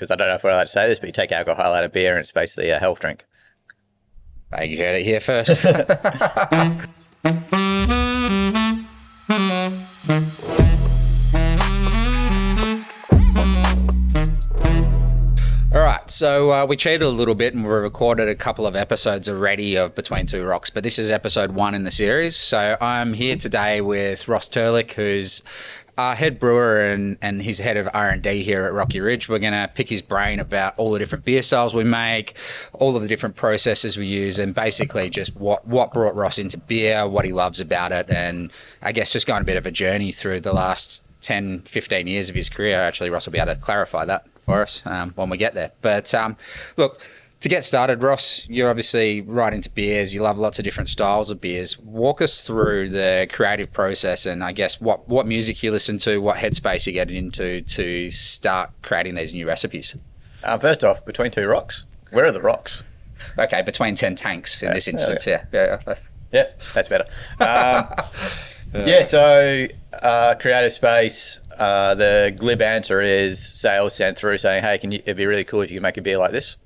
because I don't know if we're allowed to say this, but you take alcohol out of beer and it's basically a health drink. You heard it here first. All right, so we cheated a little bit and we recorded a couple of episodes already of Between Two Rocks, but this is episode 1 in the series. So I'm here today with Ross Terlick, who's our head brewer and he's head of R&D here at Rocky Ridge. We're going to pick his brain about all the different beer styles we make, all of the different processes we use, and basically just what brought Ross into beer, what he loves about it, and I guess just going a bit of a journey through the last 10, 15 years of his career. Actually, Ross will be able to clarify that for us when we get there. But look, to get started, Ross, you're obviously right into beers. You love lots of different styles of beers. Walk us through the creative process and I guess what music you listen to, what headspace you get into to start creating these new recipes. First off, Between Two Rocks. Where are the rocks? Okay, between 10 tanks in this instance, yeah, that's better. So creative space. The glib answer is sales sent through saying, hey, it'd be really cool if you could make a beer like this.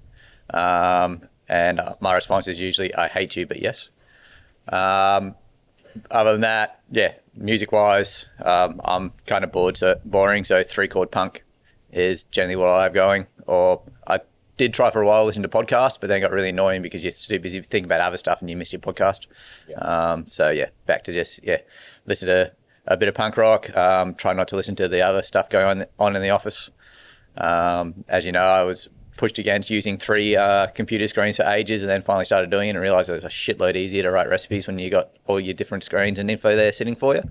And my response is usually, I hate you, but yes. Other than that, music wise, I'm kind of boring. So 3-chord punk is generally what I have going. Or I did try for a while, listen to podcasts, but then got really annoying because you're too busy thinking about other stuff and you miss your podcast. Back to just, listen to a bit of punk rock, try not to listen to the other stuff going on in the office. As you know, I was pushed against using 3 computer screens for ages and then finally started doing it and realized it was a shitload easier to write recipes when you got all your different screens and info there sitting for you.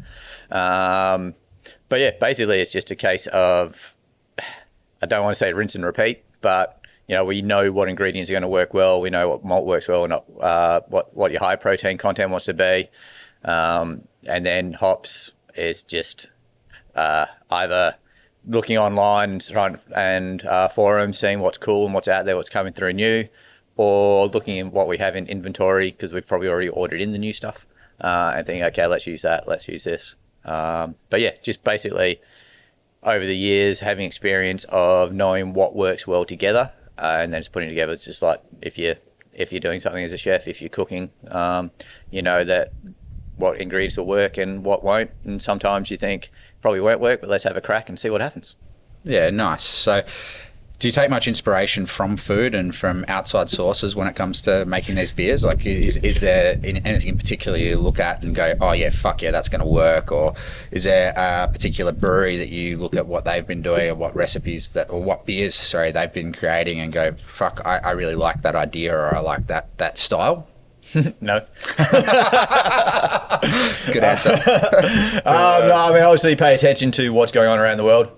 Basically it's just a case of, I don't want to say rinse and repeat, but we know what ingredients are going to work well. We know what malt works well and what your high protein content wants to be. And then hops is just either looking online and forums, seeing what's cool and what's out there, what's coming through new, or looking at what we have in inventory because we've probably already ordered in the new stuff and thinking, okay, let's use that, let's use this. Just basically over the years having experience of knowing what works well together and then just putting it together. It's just like if you're doing something as a chef, if you're cooking, you know that what ingredients will work and what won't, and sometimes you think probably won't work, but let's have a crack and see what happens. Yeah, nice. So do you take much inspiration from food and from outside sources when it comes to making these beers? Like is there anything in particular you look at and go, oh yeah, fuck yeah, that's going to work? Or is there a particular brewery that you look at what they've been doing or what recipes or what beers they've been creating and go, fuck, I really like that idea or I like that style? No. Good answer. Obviously pay attention to what's going on around the world,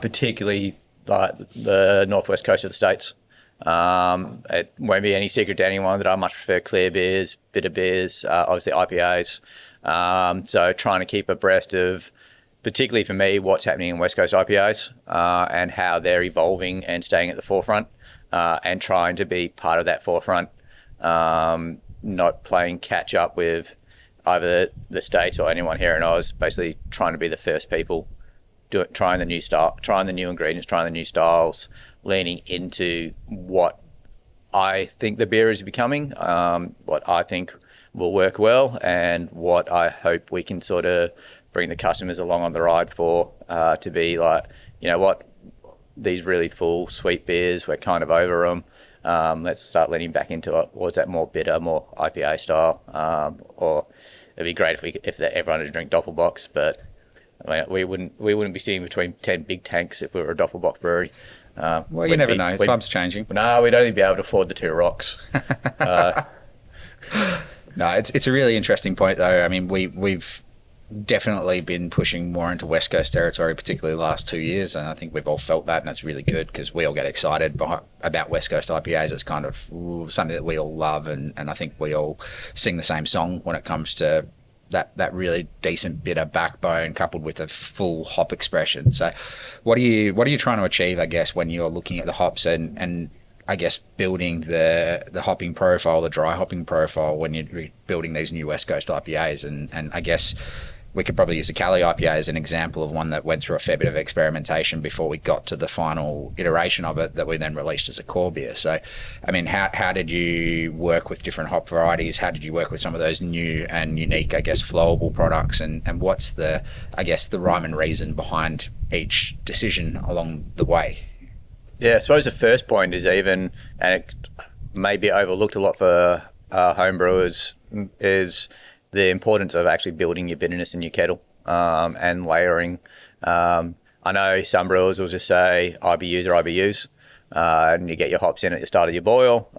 particularly like the northwest coast of the States. It won't be any secret to anyone that I much prefer clear beers, bitter beers, obviously IPAs. So trying to keep abreast of, particularly for me, what's happening in West Coast IPAs and how they're evolving and staying at the forefront and trying to be part of that forefront. Not playing catch up with either the States or anyone here in Oz, basically trying to be the first people trying the new style, trying the new ingredients, trying the new styles, leaning into what I think the beer is becoming, what I think will work well, and what I hope we can sort of bring the customers along on the ride for, to be like, you know what, these really full, sweet beers, we're kind of over them. Let's start leaning back into towards that more bitter, more IPA style. Or it'd be great if everyone would drink Doppelbocks, but I mean, we wouldn't be sitting between 10 big tanks if we were a Doppelbock brewery. Well, you never know. Time's changing. No, we'd only be able to afford the 2 rocks. No, it's a really interesting point though. I mean, we've definitely been pushing more into West Coast territory, particularly the last 2 years, and I think we've all felt that, and that's really good because we all get excited about West Coast IPAs. It's kind of something that we all love, and I think we all sing the same song when it comes to that really decent bitter backbone coupled with a full hop expression. So what are you trying to achieve, I guess, when you're looking at the hops and I guess building the hopping profile, the dry hopping profile when you're building these new West Coast IPAs, and I guess we could probably use the Cali IPA as an example of one that went through a fair bit of experimentation before we got to the final iteration of it that we then released as a core beer. So, I mean, how did you work with different hop varieties? How did you work with some of those new and unique, I guess, flowable products? And what's the rhyme and reason behind each decision along the way? Yeah, I suppose the first point is and it may be overlooked a lot for home brewers, is the importance of actually building your bitterness in your kettle and layering. I know some brewers will just say IBUs are IBUs, and you get your hops in at the start of your boil,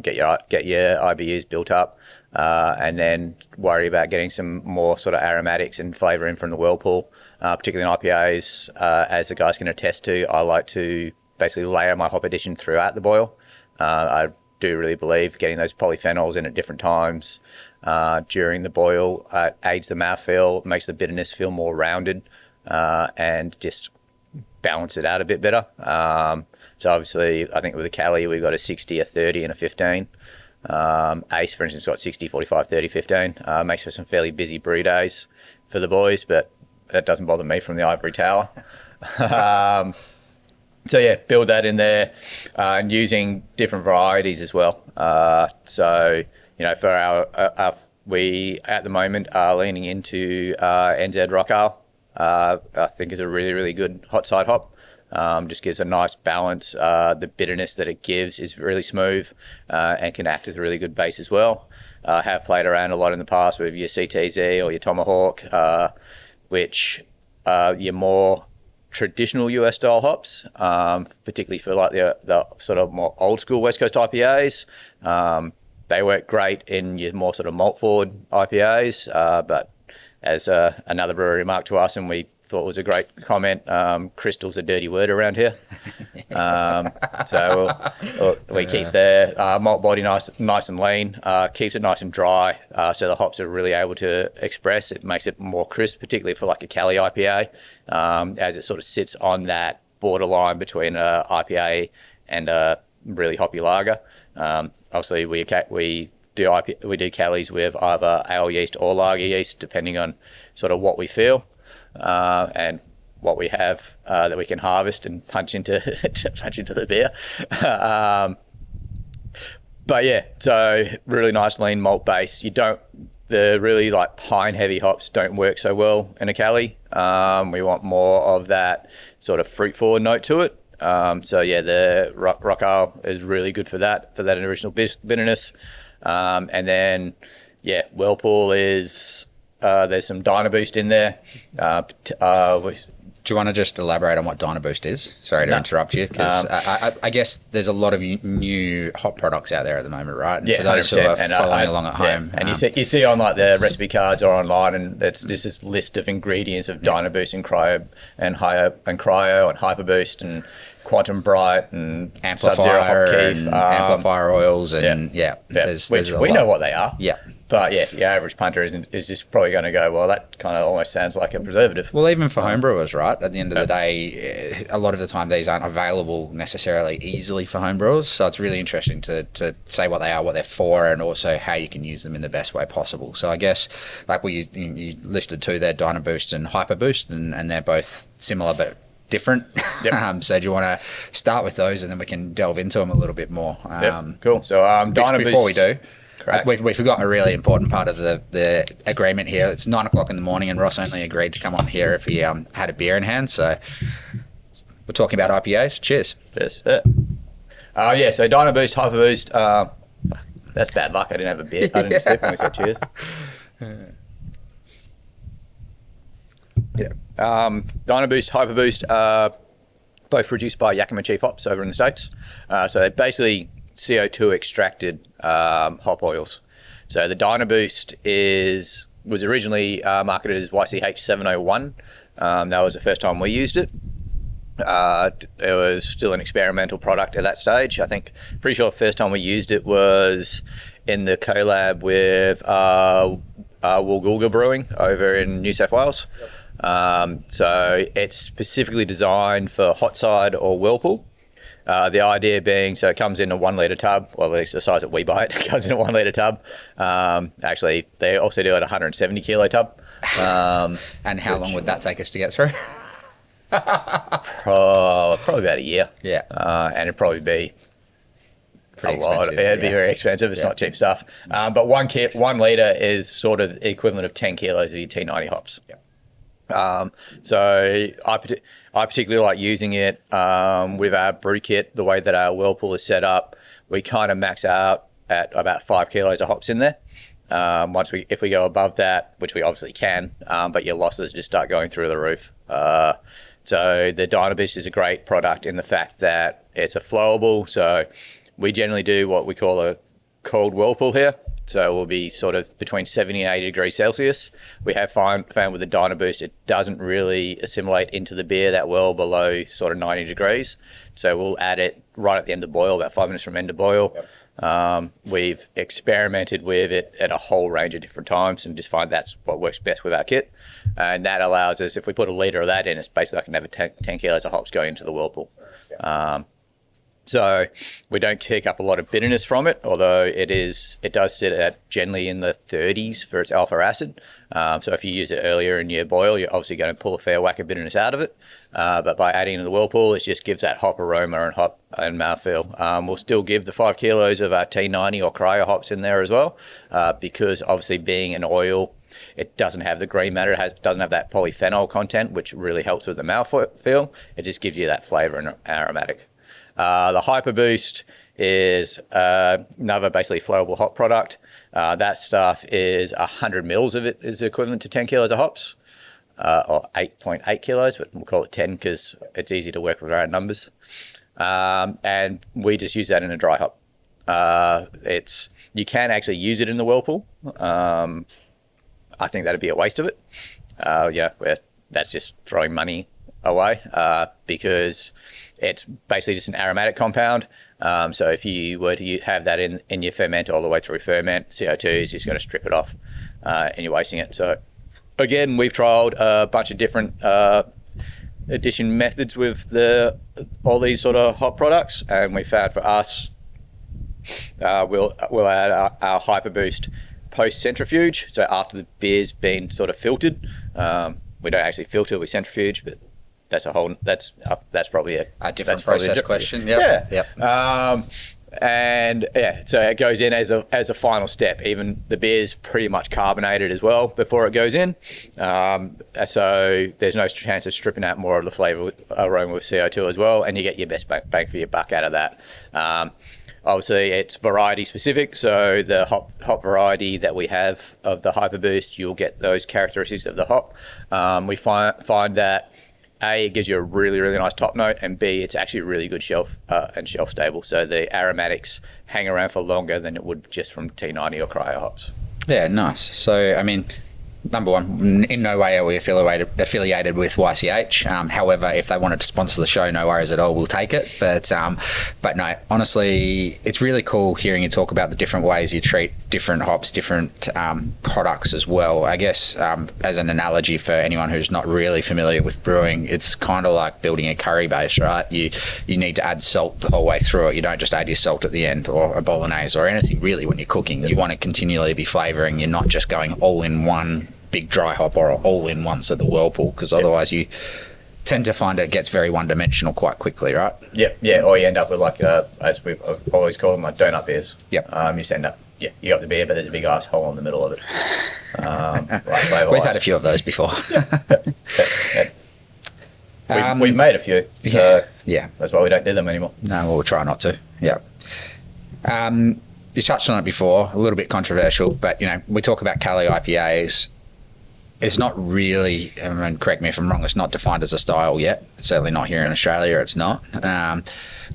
get your IBUs built up, and then worry about getting some more sort of aromatics and flavour in from the whirlpool, particularly in IPAs. As the guys can attest to, I like to basically layer my hop addition throughout the boil. I do really believe getting those polyphenols in at different times during the boil aids the mouthfeel, makes the bitterness feel more rounded, and just balance it out a bit better. So obviously, I think with the Cali, we've got a 60, a 30, and a 15. Ace, for instance, got 60, 45, 30, 15. Makes for some fairly busy brew days for the boys, but that doesn't bother me from the ivory tower. So yeah, build that in there, and using different varieties as well. So, you know, for we at the moment are leaning into NZ Rock Ale. I think is a really, really good hot side hop. Just gives a nice balance. The bitterness that it gives is really smooth, and can act as a really good base as well. Have played around a lot in the past with your CTZ or your Tomahawk, which your more traditional US style hops, particularly for like the sort of more old school West Coast IPAs. They work great in your more sort of malt forward IPAs, but as another brewery remarked to us, and we thought was a great comment, crystal's a dirty word around here. So we keep the malt body nice and lean, keeps it nice and dry, so the hops are really able to express. It makes it more crisp, particularly for like a Cali IPA, as it sort of sits on that borderline between a IPA and a really hoppy lager. Obviously, we do Calis with either ale yeast or lager yeast, depending on sort of what we feel. And what we have that we can harvest and punch into the beer. But yeah, so really nice lean malt base. The really like pine heavy hops don't work so well in a Cali. We want more of that sort of fruit forward note to it. So yeah, the Rock Ale is really good for that original bitterness. And then yeah, Whirlpool is. There's some Dynaboost in there. Do you want to just elaborate on what Dynaboost is? Sorry to interrupt you, because I guess there's a lot of new hot products out there at the moment, right? And yeah, for those 100%. Who are following along at home. And you see on like the recipe cards or online, and it's just this list of ingredients of Dynaboost and Cryo and Hyperboost and Quantum Bright and Sub-Zero Hop Keef, amplifier oils, and which we know what they are. Yeah. But yeah, your average punter is just probably going to go, well, that kind of almost sounds like a preservative. Well, even for homebrewers, right? At the end of the day, a lot of the time these aren't available necessarily easily for homebrewers. So it's really interesting to say what they are, what they're for, and also how you can use them in the best way possible. So I guess, like you listed two there, Dynaboost and Hyperboost, and they're both similar but different. Yep. So do you want to start with those, and then we can delve into them a little bit more? Cool. So Dynaboost. Before we do. We forgot a really important part of the agreement here. It's 9 o'clock in the morning, and Ross only agreed to come on here if he had a beer in hand. So we're talking about IPAs. Cheers. Cheers. So Dynaboost, Hyperboost. That's bad luck. I didn't have a beer. I didn't sip when we said cheers. Dynaboost, Hyperboost, both produced by Yakima Chief Hops over in the States. So they're basically CO2 extracted hop oils. So the Dynaboost was originally marketed as YCH701. That was the first time we used it. It was still an experimental product at that stage. I think pretty sure the first time we used it was in the collab with Woolgoolga Brewing over in New South Wales. So it's specifically designed for hot side or whirlpool. The idea being, so it comes in a 1 litre tub, well, at least the size that we buy it, it comes in a 1 litre tub. Actually, they also do it a 170 kilo tub. And how long would that take us to get through? Probably about a year. Yeah. And it'd probably be Pretty a lot. expensive, It'd be very expensive. It's not cheap stuff. But 1 litre is sort of equivalent of 10 kilos of your T90 hops. So I particularly like using it with our brew kit. The way that our whirlpool is set up, we kind of max out at about 5 kilos of hops in there. If we go above that, which we obviously can, but your losses just start going through the roof. So the Dynaboost is a great product in the fact that it's a flowable. So we generally do what we call a cold whirlpool here. So it will be sort of between 70 and 80 degrees Celsius. We have found with the Dynaboost, it doesn't really assimilate into the beer that well below sort of 90 degrees. So we'll add it right at the end of boil, about 5 minutes from end of boil. We've experimented with it at a whole range of different times and just find that's what works best with our kit. And that allows us, if we put a litre of that in, it's basically like another 10 kilos of hops going into the whirlpool. So we don't kick up a lot of bitterness from it, although it does sit at generally in the 30s for its alpha acid. So if you use it earlier in your boil, you're obviously going to pull a fair whack of bitterness out of it. But by adding it to the whirlpool, it just gives that hop aroma and hop and mouthfeel. We'll still give the 5 kilos of our T90 or cryo hops in there as well, because obviously being an oil, it doesn't have the green matter. It doesn't have that polyphenol content, which really helps with the mouthfeel. It just gives you that flavour and aromatic. The Hyper Boost is another basically flowable hop product. That stuff is 100 mils of it is equivalent to 10 kilos of hops, or 8.8 kilos, but we'll call it 10 because it's easy to work with our own numbers. And we just use that in a dry hop. You can actually use it in the whirlpool. I think that'd be a waste of it. That's just throwing money away because it's basically just an aromatic compound. So if you were to have that in your ferment all the way through ferment, CO2 is just going to strip it off and you're wasting it. So again, we've trialed a bunch of different addition methods with all these sort of hop products, and we found for us, we'll add our Hyper Boost post centrifuge. So after the beer's been sort of filtered, we don't actually filter, we centrifuge, but that's probably a different process question. And so it goes in as a final step. Even the beer's pretty much carbonated as well before it goes in, so there's no chance of stripping out more of the flavour aroma with CO2 as well, and you get your best bang for your buck out of that. Obviously, it's variety specific, so the hop variety that we have of the Hyper Boost, you'll get those characteristics of the hop. We find that A, it gives you a really, really nice top note, and B, it's actually really good shelf and shelf stable. So the aromatics hang around for longer than it would just from T90 or cryo hops. Yeah, nice. So, I mean, number one, in no way are we affiliated with YCH. However, if they wanted to sponsor the show, no worries at all, we'll take it. But no, honestly, it's really cool hearing you talk about the different ways you treat different hops, different products as well. I guess as an analogy for anyone who's not really familiar with brewing, it's kind of like building a curry base, right? You need to add salt the whole way through it. You don't just add your salt at the end, or a bolognese or anything really when you're cooking. You want to continually be flavouring. You're not just going all in one big dry hop or all in once at the whirlpool, because otherwise you tend to find it gets very one-dimensional quite quickly, right? Yeah, or you end up with like as we've always called them, like donut beers. Yep. You just end up, you got the beer, but there's a big ass hole in the middle of it. We've had a few of those before. We've made a few, so yeah, that's why we don't do them anymore. No, we'll try not to. Yeah. You touched on it before, a little bit controversial, but we talk about Cali IPAs. It's not really, I mean, correct me if I'm wrong, it's not defined as a style yet. It's certainly not here in Australia, it's not.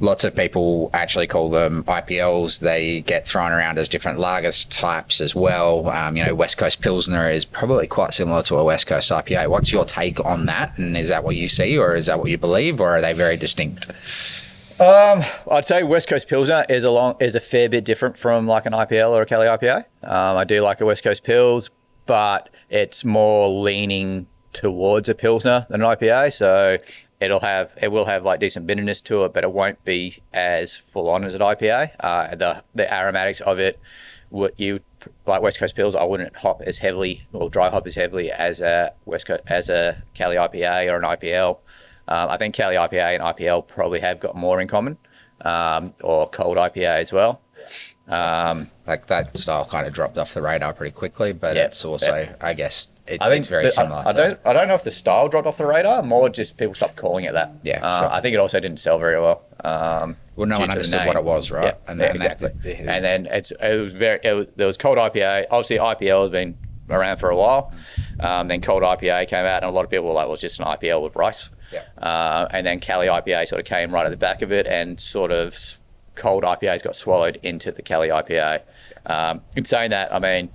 Lots of people actually call them IPLs. They get thrown around as different lager types as well. West Coast Pilsner is probably quite similar to a West Coast IPA. What's your take on that? And is that what you see, or is that what you believe, or are they very distinct? I'd say West Coast Pilsner is a fair bit different from like an IPL or a Cali IPA. I do like a West Coast Pils, but it's more leaning towards a Pilsner than an IPA. So it will have like decent bitterness to it, but it won't be as full on as an IPA. The aromatics of it what you like West Coast Pils, I wouldn't hop as heavily or dry hop as heavily as a Cali IPA or an IPL. I think Cali IPA and IPL probably have got more in common, or cold IPA as well. Like that style kind of dropped off the radar pretty quickly, but it's also, I guess, it's very similar. I don't know if the style dropped off the radar, more just people stopped calling it that. Yeah, sure. I think it also didn't sell very well. Well, no one understood what it was, right? Yeah, and exactly. And then there was cold IPA. Obviously, IPL has been around for a while. Then cold IPA came out, and a lot of people were like, "Well, it's just an IPL with rice." Yeah. And then Cali IPA sort of came right at the back of it, and sort of cold IPAs got swallowed into the Cali IPA. In saying that, I mean,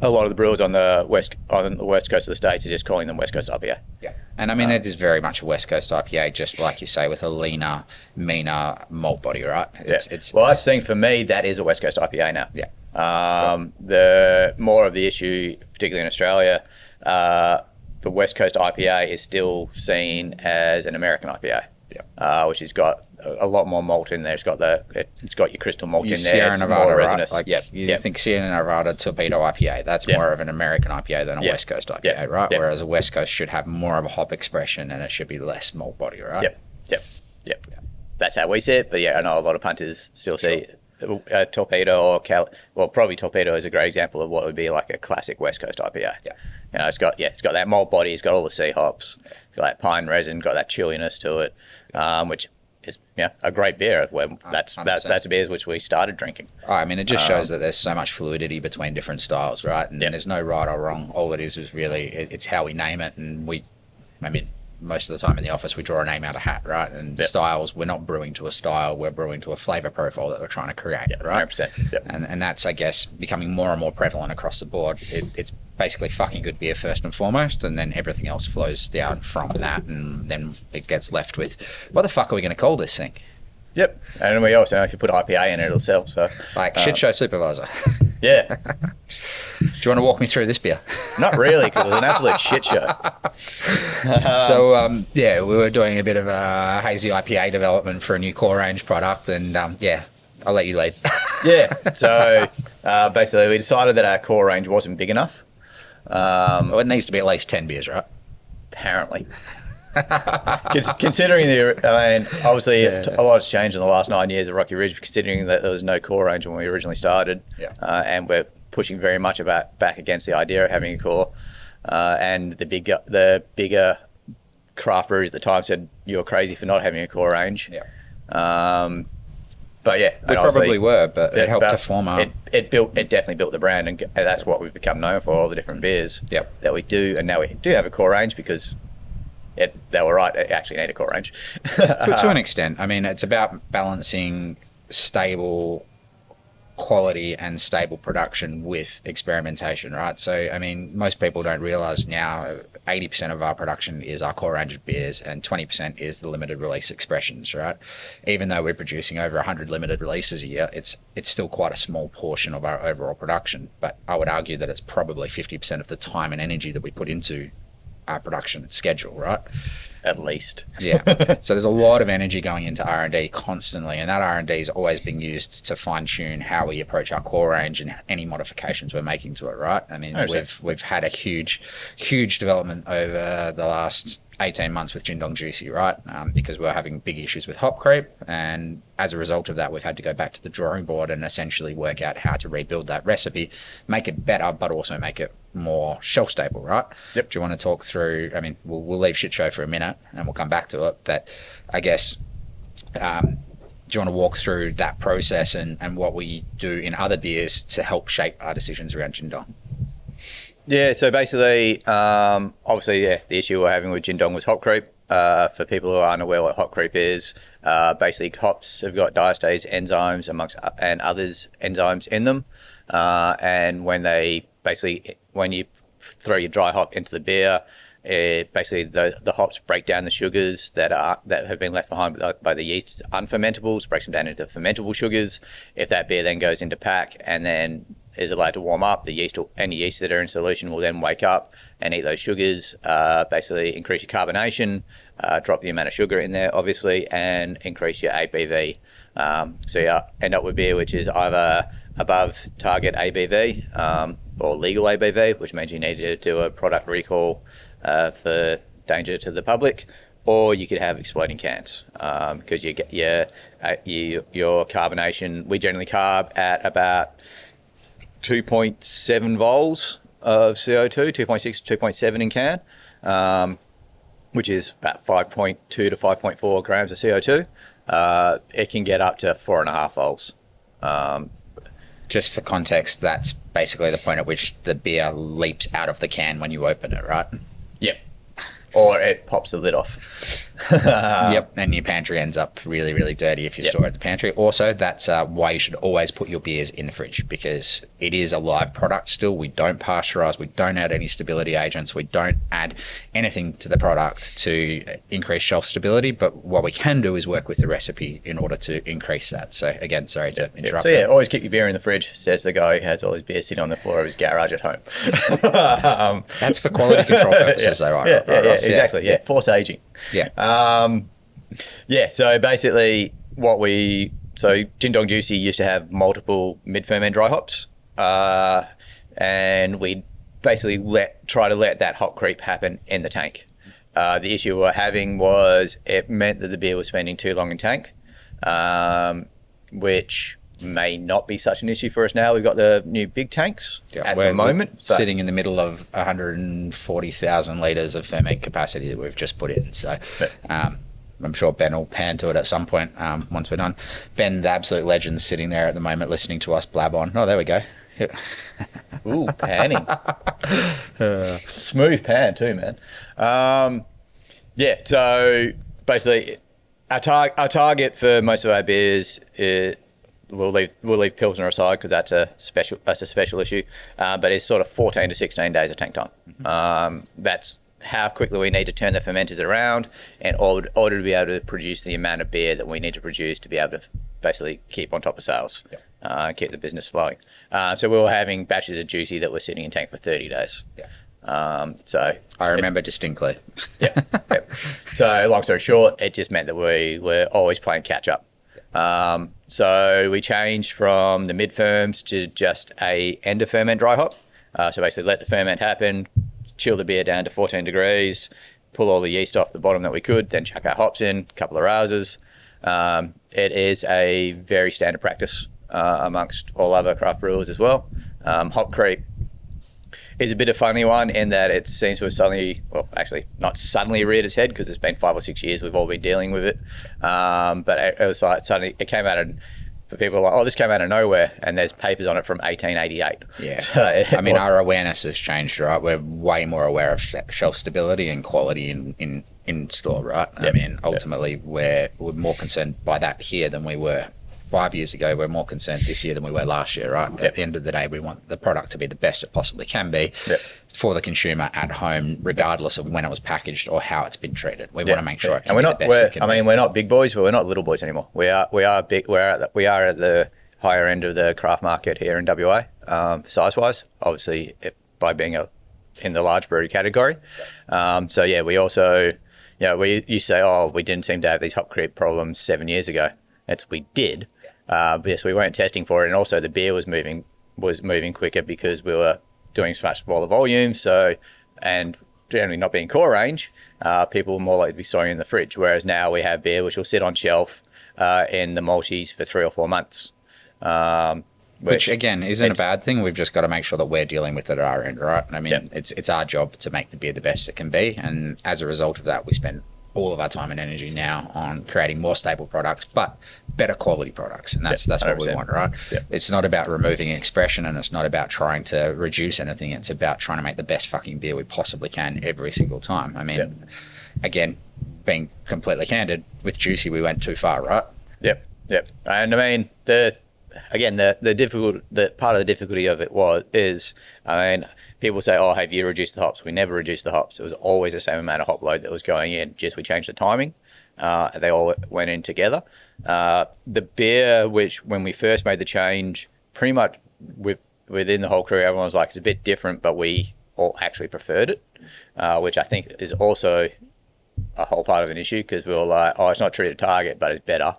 a lot of the brewers on the west coast of the States are just calling them West Coast IPA. Yeah, and I mean it is very much a West Coast IPA, just like you say, with a leaner, meaner malt body, right? It's well, I think for me that is a West Coast IPA now. Yeah. The more of the issue, particularly in Australia, the West Coast IPA is still seen as an American IPA. Yeah. Which has got a lot more malt in there. It's got your crystal malt in there. Sierra it's Nevada, more right? resinous. Like, you think Sierra Nevada Torpedo IPA, that's more of an American IPA than a West Coast IPA, right? Whereas a West Coast should have more of a hop expression and it should be less malt body, right? Yep. That's how we see it. But I know a lot of punters still see Torpedo or probably Torpedo is a great example of what would be like a classic West Coast IPA. Yeah. It's got that malt body. It's got all the C hops. It's got that pine resin. Got that chilliness to it, which is a great beer. That's beers which we started drinking. I mean, it just shows that there's so much fluidity between different styles, right? And there's no right or wrong. All it is really it's how we name it, and most of the time in the office we draw a name out of a hat, right? And styles, we're not brewing to a style, we're brewing to a flavour profile that we're trying to create, right? 100%. Yep. And that's, I guess, becoming more and more prevalent across the board. It's basically fucking good beer first and foremost, and then everything else flows down from that, and then it gets left with, what the fuck are we going to call this thing? Yep. And we also know if you put IPA in it, it'll sell. So shit show supervisor. Yeah. Do you want to walk me through this beer? Not really, because it was an absolute shit show. So, we were doing a bit of a hazy IPA development for a new core range product, and I'll let you lead. So basically we decided that our core range wasn't big enough. It needs to be at least 10 beers, right? Apparently. Considering obviously a lot has changed in the last 9 years of Rocky Ridge, considering that there was no core range when we originally started, and we're pushing very much back against the idea of having a core, and the bigger craft breweries at the time said you're crazy for not having a core range. But we probably were, but it helped to form up. It definitely built the brand, and that's what we've become known for, all the different beers that we do. And now we do have a core range because they were right, it actually need a core range. to an extent. I mean, it's about balancing stable quality and stable production with experimentation, right? So, I mean, most people don't realize now 80% of our production is our core range of beers and 20% is the limited release expressions, right? Even though we're producing over 100 limited releases a year, it's still quite a small portion of our overall production. But I would argue that it's probably 50% of the time and energy that we put into our production schedule, right? At least. So there's a lot of energy going into R&D constantly, and that R&D is always being used to fine-tune how we approach our core range and any modifications we're making to it, right? I mean, we've had a huge development over the last 18 months with Jindong Juicy, right? Because we're having big issues with hop creep, and as a result of that, we've had to go back to the drawing board and essentially work out how to rebuild that recipe, make it better, but also make it more shelf stable, right? Do you want to talk through, I mean, we'll leave shit show for a minute and we'll come back to it, but I guess, do you want to walk through that process and what we do in other beers to help shape our decisions around Jindong? Yeah, so basically, obviously, the issue we're having with Jindong was hop creep. For people who are unaware what hop creep is, basically hops have got diastase enzymes and others enzymes in them, and when you throw your dry hop into the beer, basically the hops break down the sugars that have been left behind by the yeast unfermentables, breaks them down into fermentable sugars. If that beer then goes into pack and then is allowed to warm up, any yeast that are in solution will then wake up and eat those sugars, basically increase your carbonation, drop the amount of sugar in there, obviously, and increase your ABV. So you end up with beer which is either above target ABV or legal ABV, which means you need to do a product recall for danger to the public, or you could have exploding cans because you get your carbonation. We generally carb at about 2.7 vols of CO2, 2.6 to 2.7 in can, which is about 5.2 to 5.4 grams of CO2. It can get up to 4.5 vols. Just for context, that's basically the point at which the beer leaps out of the can when you open it, right? Yep. Or it pops the lid off. Yep, and your pantry ends up really, really dirty if you store it in the pantry. Also, that's why you should always put your beers in the fridge, because it is a live product still. We don't pasteurize, we don't add any stability agents, we don't add anything to the product to increase shelf stability, but what we can do is work with the recipe in order to increase that. So again, sorry to interrupt. So always keep your beer in the fridge, says the guy who has all his beer sitting on the floor of his garage at home. That's for quality control purposes, though, right? Yeah, exactly. Yeah, force aging. Yeah. So basically Gin Dong Juicy used to have multiple mid-ferment dry hops, and we basically try to let that hop creep happen in the tank. The issue we were having was it meant that the beer was spending too long in tank, which may not be such an issue for us now. We've got the new big tanks at the moment. Sitting in the middle of 140,000 litres of ferment capacity that we've just put in. So I'm sure Ben will pan to it at some point once we're done. Ben, the absolute legend, sitting there at the moment listening to us blab on. Oh, there we go. Ooh, panning. Smooth pan too, man. So basically our target for most of our beers is... We'll leave Pilsner aside because that's a special issue, but it's sort of 14 to 16 days of tank time. That's how quickly we need to turn the fermenters around in order to be able to produce the amount of beer that we need to produce to be able to basically keep on top of sales, keep the business flowing. So we were having batches of Juicy that were sitting in tank for 30 days. So I remember distinctly. So long story short, it just meant that we were always playing catch up. So we changed from the mid-ferms to just a end of ferment dry hop. So basically let the ferment happen, chill the beer down to 14 degrees, pull all the yeast off the bottom that we could, then chuck our hops in, a couple of rousers. It is a very standard practice amongst all other craft brewers as well. Hop creep is a bit of a funny one in that it seems to have suddenly, well, actually not suddenly reared its head because it's been 5 or 6 years we've all been dealing with it. But it was like suddenly it came out of, people are like, oh, this came out of nowhere, and there's papers on it from 1888. Yeah. So our awareness has changed, right? We're way more aware of shelf stability and quality in store, right? Ultimately, we're more concerned by that here than we were 5 years ago. We're more concerned this year than we were last year, right? At the end of the day, we want the product to be the best it possibly can be for the consumer at home, regardless of when it was packaged or how it's been treated. We want to make sure it can be the best it can be. We're not big boys, but we're not little boys anymore. We are big. We are at the higher end of the craft market here in WA, size wise. Obviously, by being in the large brewery category. We also, we used to say, oh, we didn't seem to have these hop creep problems 7 years ago. We did. But yes, we weren't testing for it, and also the beer was moving quicker because we were doing much smaller volumes. So, and generally not being core range, people were more likely to be storing in the fridge. Whereas now we have beer which will sit on shelf in the multis for 3 or 4 months. Which again isn't a bad thing. We've just got to make sure that we're dealing with it at our end, right? It's our job to make the beer the best it can be, and as a result of that, we spend all of our time and energy now on creating more stable products, but better quality products. And that's what we want, right? It's not about removing expression, and it's not about trying to reduce anything. It's about trying to make the best fucking beer we possibly can every single time. Again, being completely candid, with Juicy, we went too far, right? Yep. And the part of the difficulty of it is people say, oh, have you reduced the hops? We never reduced the hops. It was always the same amount of hop load that was going in, just we changed the timing. They all went in together. The beer, which when we first made the change, pretty much within the whole crew, everyone was like, it's a bit different, but we all actually preferred it, which I think is also a whole part of an issue, because we were like, oh, it's not true to target, but it's better.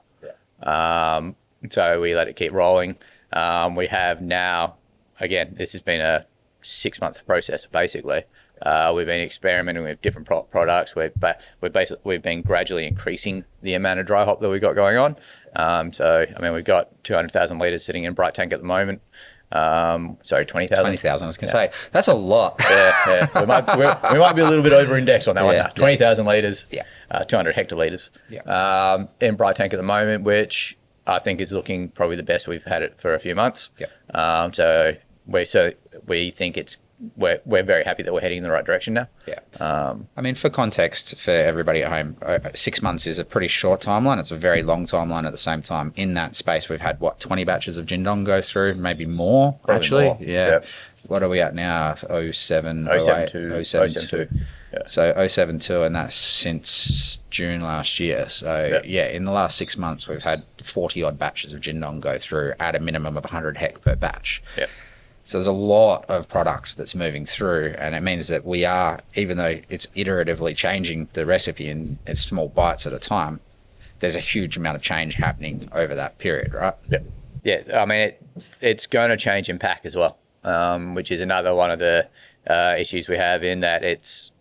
So we let it keep rolling. We have now, again, this has been a 6-month process basically. We've been experimenting with different products. We've been gradually increasing the amount of dry hop that we've got going on. So I mean, we've got 200,000 litres sitting in bright tank at the moment. Sorry, 20,000. 20,000. I was going to say that's a lot. Yeah. We might be a little bit over indexed on that one. Yeah. 20,000 litres. Yeah. 200 hectolitres. Yeah. In bright tank at the moment, which I think is looking probably the best we've had it for a few months. Yeah. So we think we're very happy that we're heading in the right direction now. Yeah. I mean, for context, for everybody at home, 6 months is a pretty short timeline. It's a very long timeline at the same time. In that space, we've had, 20 batches of Jindong go through, maybe more, Probably actually. more. Yeah. Yep. What are we at now? 07, 072. 072. Yeah. So 072, and that's since June last year. So, in the last 6 months, we've had 40-odd batches of Jindong go through at a minimum of 100 hec per batch. Yeah. So there's a lot of product that's moving through, and it means that we are, even though it's iteratively changing the recipe in small bites at a time, there's a huge amount of change happening over that period, right? Yeah. Yeah. I mean, it's going to change in pack as well, which is another one of the issues we have in that it's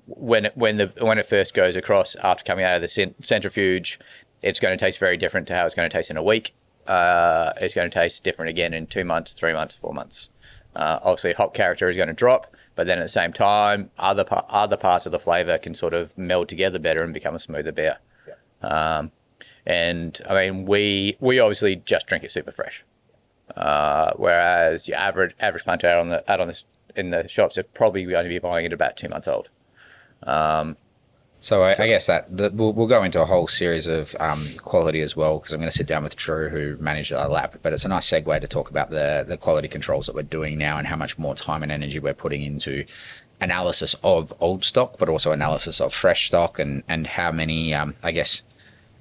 when it first goes across after coming out of the centrifuge, it's going to taste very different to how it's going to taste in a week. It's going to taste different again in 2 months, 3 months, 4 months. Obviously, hop character is going to drop, but then at the same time, other parts of the flavour can sort of meld together better and become a smoother beer. Yeah. And I mean, we obviously just drink it super fresh, whereas your average punch out in the shops are probably going to be buying it about 2 months old. So I guess that we'll go into a whole series of quality as well, because I'm going to sit down with Drew, who managed our lab. But it's a nice segue to talk about the quality controls that we're doing now and how much more time and energy we're putting into analysis of old stock, but also analysis of fresh stock and how many. I guess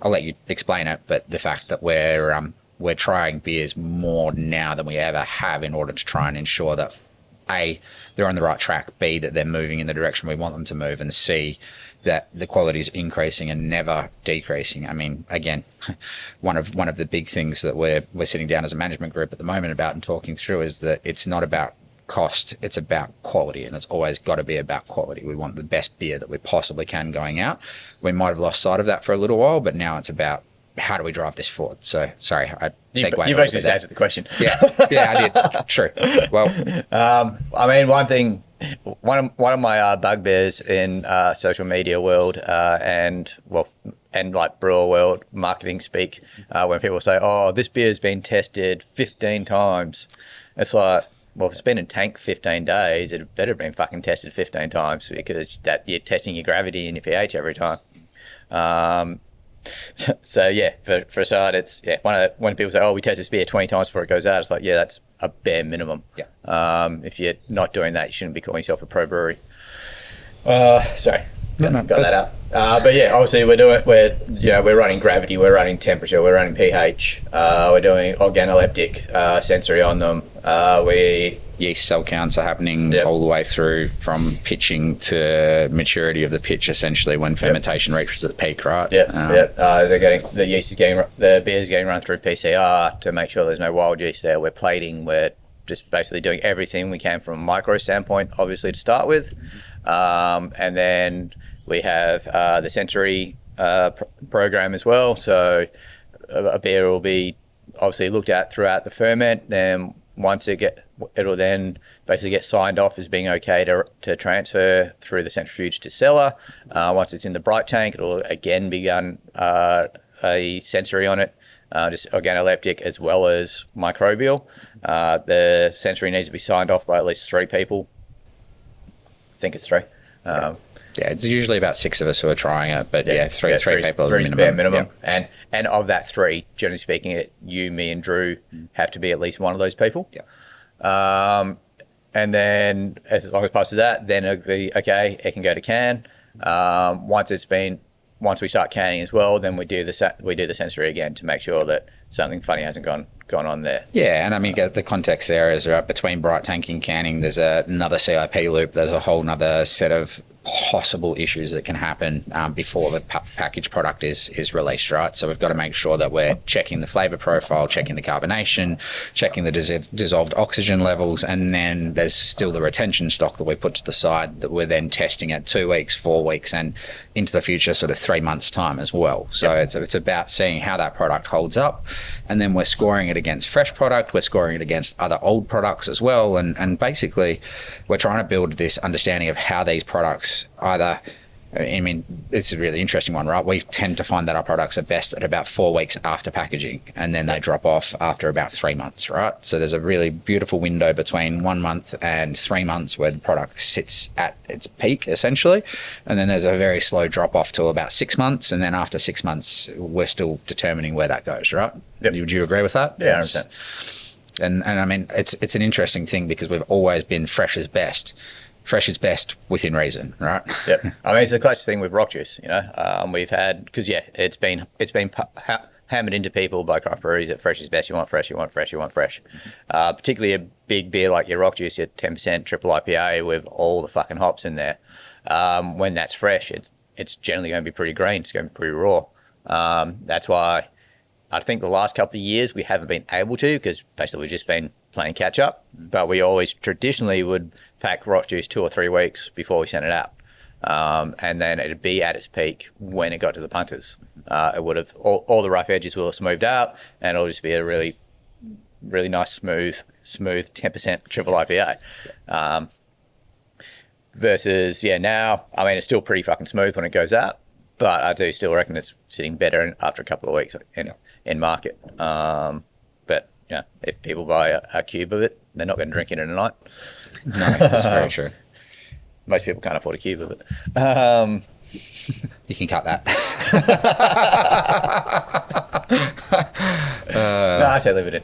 I'll let you explain it, but the fact that we're trying beers more now than we ever have in order to try and ensure that A, they're on the right track, B, that they're moving in the direction we want them to move, and C, that the quality is increasing and never decreasing. I mean, again, one of the big things that we're sitting down as a management group at the moment about and talking through is that it's not about cost, it's about quality, and it's always got to be about quality. We want the best beer that we possibly can going out. We might have lost sight of that for a little while, but now it's about how do we drive this forward? So, sorry, I segued. You've actually just answered the question. Yeah, I did. True. Well, I mean, one of my bugbears in social media world and like brewer world marketing speak, when people say, "Oh, this beer's been tested 15 times," it's like, well, if it's been in tank 15 days, it better have been fucking tested 15 times, because that you're testing your gravity and your pH every time. So yeah, for a start, it's when people say, "Oh, we test this beer 20 times before it goes out," it's like, yeah, that's a bare minimum. Yeah. If you're not doing that, you shouldn't be calling yourself a pro brewery. Sorry, got that out. But yeah, obviously we're running gravity, we're running temperature, we're running pH, we're doing organoleptic sensory on them. Yeast cell counts are happening all the way through from pitching to maturity of the pitch, essentially when fermentation reaches its peak, right? The yeast is the beer is getting run through PCR to make sure there's no wild yeast there. We're plating, we're just basically doing everything we can from a micro standpoint, obviously, to start with. And then we have the sensory program as well. So a beer will be obviously looked at throughout the ferment. Then once it'll then basically get signed off as being okay to transfer through the centrifuge to cellar. Once it's in the bright tank, it'll again be done a sensory on it, just organoleptic as well as microbial. The sensory needs to be signed off by at least 3 people. I think it's 3. Yeah, it's usually about 6 of us who are trying it, but three people. 3 is bare minimum. Yeah. And of that 3, generally speaking, you, me, and Drew have to be at least one of those people. Yeah. And then as long as it passes that, then it'll be okay. It can go to can. Once we start canning as well, then we do the sensory again to make sure that something funny hasn't gone on there. Yeah, and I mean, the context there is between bright tanking and canning, there's another CIP loop. There's a whole nother set of possible issues that can happen before the packaged product is released, right? So we've got to make sure that we're checking the flavor profile, checking the carbonation, checking the dissolved oxygen levels, and then there's still the retention stock that we put to the side that we're then testing at 2 weeks, 4 weeks, and into the future, sort of 3 months' time as well. So it's about seeing how that product holds up, and then we're scoring it against fresh product, we're scoring it against other old products as well, and basically we're trying to build this understanding of how these products either, I mean, it's a really interesting one, right? We tend to find that our products are best at about 4 weeks after packaging, and then they drop off after about 3 months, right? So there's a really beautiful window between 1 month and 3 months where the product sits at its peak, essentially. And then there's a very slow drop off till about 6 months. And then after 6 months, we're still determining where that goes, right? Yep. Would you agree with that? Yeah, 100%. And I mean, it's an interesting thing because we've always been fresh is best. Fresh is best within reason, right? Yep. I mean, it's a classic thing with rock juice, you know. We've had, because it's been hammered into people by craft breweries that fresh is best. You want fresh, you want fresh, you want fresh. Particularly a big beer like your rock juice, your 10% triple IPA with all the fucking hops in there. When that's fresh, it's generally going to be pretty green. It's going to be pretty raw. That's why I think the last couple of years we haven't been able to, because basically we've just been playing catch up. But we always traditionally would pack rock juice 2 or 3 weeks before we sent it out. And then it'd be at its peak when it got to the punters. It would have, all the rough edges will have smoothed out, and it'll just be a really, really nice, smooth 10% triple IPA. Versus, now, I mean, it's still pretty fucking smooth when it goes out, but I do still reckon it's sitting better after a couple of weeks in market. But, if people buy a cube of it, they're not going to drink it in a night. No, that's very true. Most people can't afford a cube of it. You can cut that. No, I say leave it in.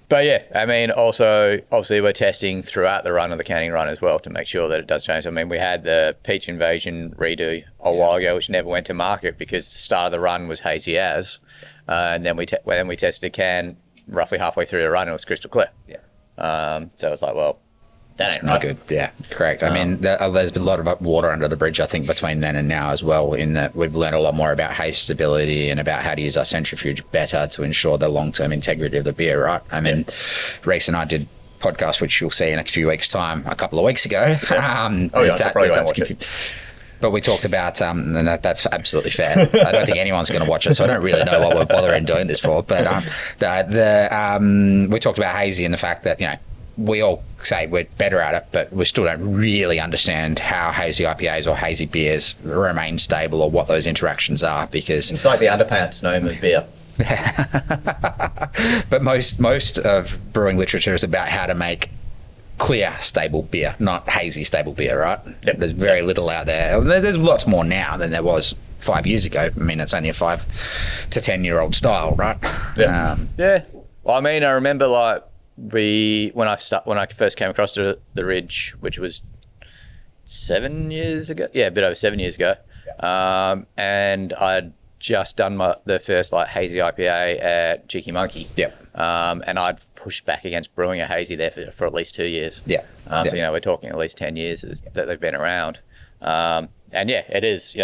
But yeah, I mean, also, obviously we're testing throughout the run of the canning run as well to make sure that it does change. I mean, we had the Peach Invasion redo a while ago, which never went to market because the start of the run was hazy as. And then we tested a can roughly halfway through the run and it was crystal clear. Yeah. So it's like, well, that ain't right. Good. Yeah, correct. I mean, there's been a lot of water under the bridge, I think, between then and now as well, in that we've learned a lot more about haze stability and about how to use our centrifuge better to ensure the long-term integrity of the beer, right? I mean, Reese and I did a podcast, which you'll see in a few weeks' time, a couple of weeks ago. But we talked about, and that's absolutely fair. I don't think anyone's going to watch it, so I don't really know what we're bothering doing this for. But we talked about hazy and the fact that, we all say we're better at it, but we still don't really understand how hazy IPAs or hazy beers remain stable or what those interactions are, because it's like the underpants name of beer. But most of brewing literature is about how to make clear, stable beer, not hazy, stable beer, right? Yep. There's very little out there. There's lots more now than there was 5 years ago. I mean, it's only a 5 to 10 year old style, right? Yeah. Well, I mean, I remember when I first came across the Ridge, which was 7 years ago. Yeah, a bit over 7 years ago. Yeah. And I'd just done the first hazy IPA at Cheeky Monkey. Yeah. And I'd pushed back against brewing a hazy there for at least 2 years. Yeah. So we're talking at least 10 years that they've been around. And it is.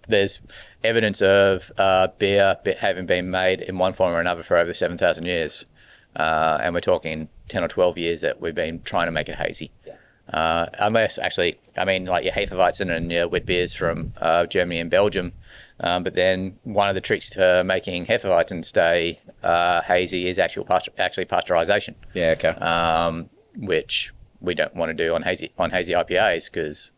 There's evidence of beer having been made in one form or another for over 7,000 years. And we're talking 10 or 12 years that we've been trying to make it hazy. Yeah. Unless, actually, I mean, your Hefeweizen and your wit beers from Germany and Belgium. But then one of the tricks to making Hefeweizen stay hazy is actually pasteurization. Yeah, okay. Which we don't want to do on hazy IPAs because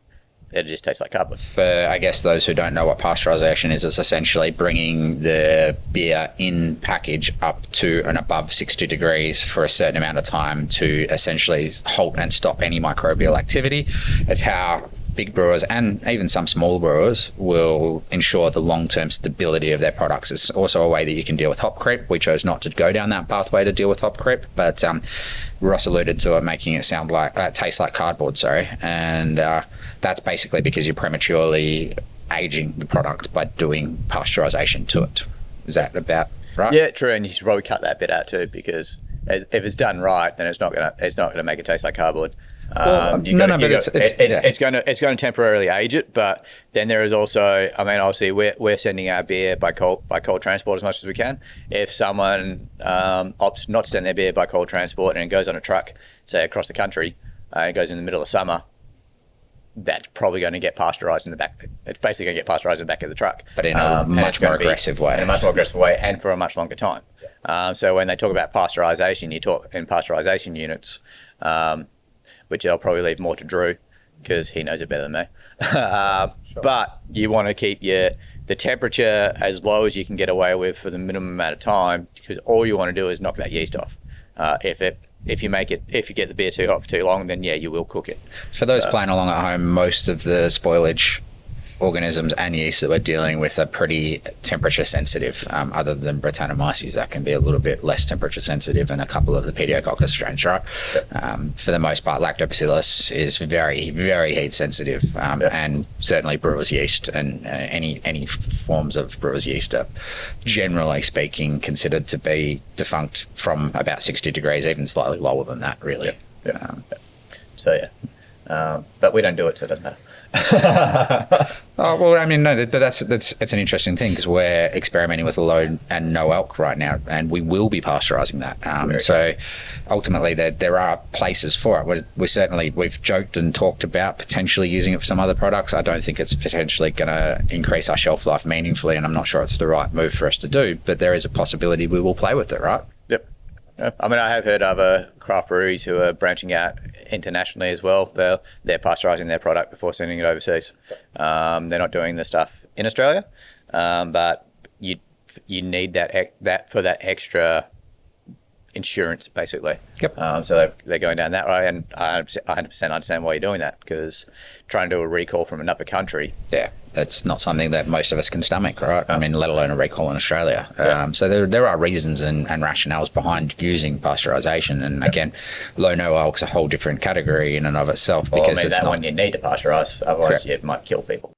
it just tastes like cardboard. For, I guess, those who don't know what pasteurization is, it's essentially bringing the beer in package up to and above 60 degrees for a certain amount of time to essentially halt and stop any microbial activity. It's how big brewers and even some small brewers will ensure the long-term stability of their products. It's also a way that you can deal with hop creep. We chose not to go down that pathway to deal with hop creep, but Ross alluded to it making it taste like cardboard, and that's basically because you're prematurely aging the product by doing pasteurization to it. Is that about right? Yeah, true, and you should probably cut that bit out too, because if it's done right, then it's not gonna make it taste like cardboard. It's going to temporarily age it, but then there is also, I mean, obviously we're sending our beer by cold transport as much as we can. If someone opts not to send their beer by cold transport and it goes on a truck, say across the country, it goes in the middle of summer, that's probably going to get pasteurized in the back. It's basically going to get pasteurized in the back of the truck, but in a much more aggressive way. In a much more aggressive way, and for a much longer time. So when they talk about pasteurization, you talk in pasteurization units, which I'll probably leave more to Drew because he knows it better than me. Sure. But you want to keep the temperature as low as you can get away with for the minimum amount of time, because all you want to do is knock that yeast off. If you get the beer too hot for too long, then yeah, you will cook it. For those playing along at home, most of the spoilage organisms and yeast that we're dealing with are pretty temperature sensitive, other than Brettanomyces that can be a little bit less temperature sensitive, and a couple of the Pediococcus strains, right? Yep. For the most part, Lactobacillus is very, very heat sensitive, and certainly brewer's yeast and any forms of brewer's yeast are, generally speaking, considered to be defunct from about 60 degrees, even slightly lower than that, really. So but we don't do it, so it doesn't matter. Oh, well, I mean, no, that's an interesting thing, because we're experimenting with low and no alc right now, and we will be pasteurizing that. So ultimately there are places for it. We've joked and talked about potentially using it for some other products. I don't think it's potentially going to increase our shelf life meaningfully, and I'm not sure it's the right move for us to do, but there is a possibility we will play with it, right? Yep. I mean, I have heard other craft breweries who are branching out internationally as well. They're pasteurizing their product before sending it overseas. They're not doing the stuff in Australia, but you need that for that extra insurance, basically. Yep. So they're going down that way, and I 100% understand why you're doing that, because trying to do a recall from another country. Yeah, that's not something that most of us can stomach, right? I mean, let alone a recall in Australia. So there are reasons and rationales behind using pasteurization, and again, low no alc's a whole different category in and of itself, because it's not one you need to pasteurize, otherwise it might kill people.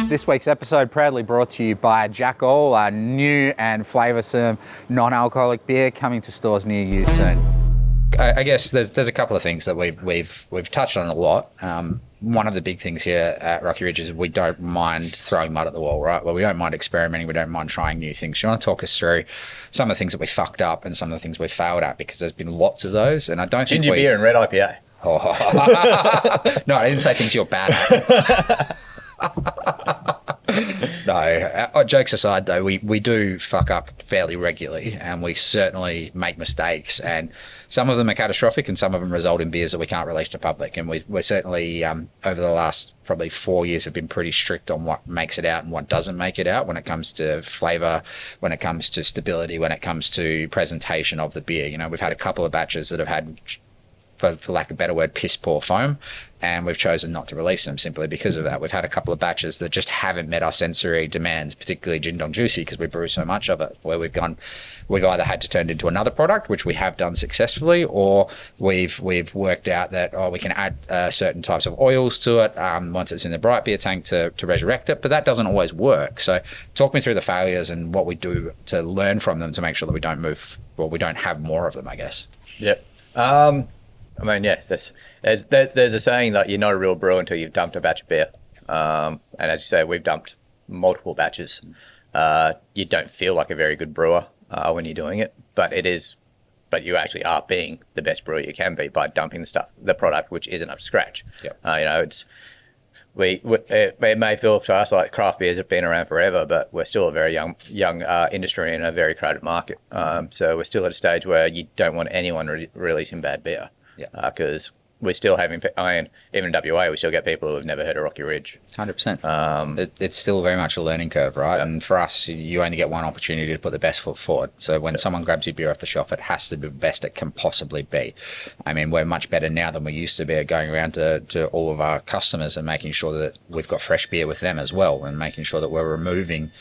This week's episode proudly brought to you by Jack All, a new and flavoursome non-alcoholic beer coming to stores near you soon. I guess there's a couple of things that we've touched on a lot. One of the big things here at Rocky Ridge is we don't mind throwing mud at the wall, right? Well, we don't mind experimenting. We don't mind trying new things. You want to talk us through some of the things that we fucked up and some of the things we failed at, because there's been lots of those, and I don't think ginger beer and red IPA. No, I didn't say things you're bad at. No, jokes aside though, we do fuck up fairly regularly, and we certainly make mistakes, and some of them are catastrophic and some of them result in beers that we can't release to public. And we're certainly over the last probably 4 years have been pretty strict on what makes it out and what doesn't make it out, when it comes to flavour, when it comes to stability, when it comes to presentation of the beer. You know, we've had a couple of batches that have had, for lack of a better word, piss poor foam, and we've chosen not to release them simply because of that. We've had a couple of batches that just haven't met our sensory demands, particularly Gin Dong Juicy, because we brew so much of it, where we've either had to turn it into another product, which we have done successfully, or we've worked out that we can add certain types of oils to it once it's in the bright beer tank to resurrect it, but that doesn't always work. So talk me through the failures and what we do to learn from them to make sure that we don't have more of them, I guess. Yep. I mean, yeah, there's a saying that you're not a real brewer until you've dumped a batch of beer. And as you say, we've dumped multiple batches. You don't feel like a very good brewer when you're doing it, but you actually are being the best brewer you can be by dumping the product which isn't up to scratch. Yep. It may feel to us like craft beers have been around forever, but we're still a very young industry in a very crowded market. So we're still at a stage where you don't want anyone releasing bad beer. Yeah. Because we're still having, even in WA, we still get people who have never heard of Rocky Ridge. 100%. It's still very much a learning curve, right? Yep. And for us, you only get one opportunity to put the best foot forward. So when someone grabs your beer off the shelf, it has to be the best it can possibly be. I mean, we're much better now than we used to be at going around to all of our customers and making sure that we've got fresh beer with them as well, and making sure that we're removing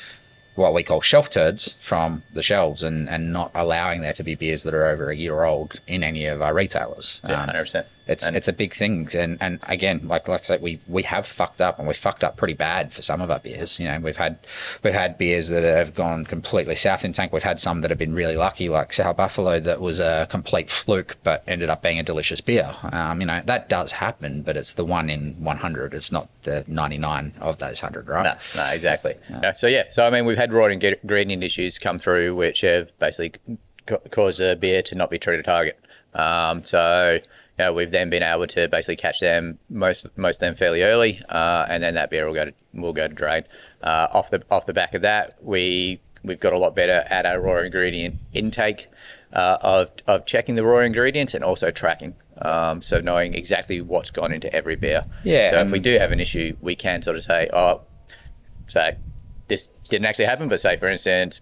what we call shelf turds from the shelves, and not allowing there to be beers that are over a year old in any of our retailers. Yeah, 100%. It's a big thing, and again, like I said, we have fucked up, and we fucked up pretty bad for some of our beers. You know, we've had beers that have gone completely south in tank. We've had some that have been really lucky, like Sour Buffalo, that was a complete fluke, but ended up being a delicious beer. You know, that does happen, but it's the 1 in 100. It's not the 99 of those 100, right? No, exactly. No. So I mean, we've had raw ingredient issues come through, which have basically caused the beer to not be true to target. So you know, we've then been able to basically catch them, most of them fairly early, and then that beer will go to drain. Off the back of that, we've got a lot better at our raw ingredient intake, of checking the raw ingredients and also tracking. So knowing exactly what's gone into every beer. Yeah. So if we do have an issue, we can sort of say, this didn't actually happen, but say for instance,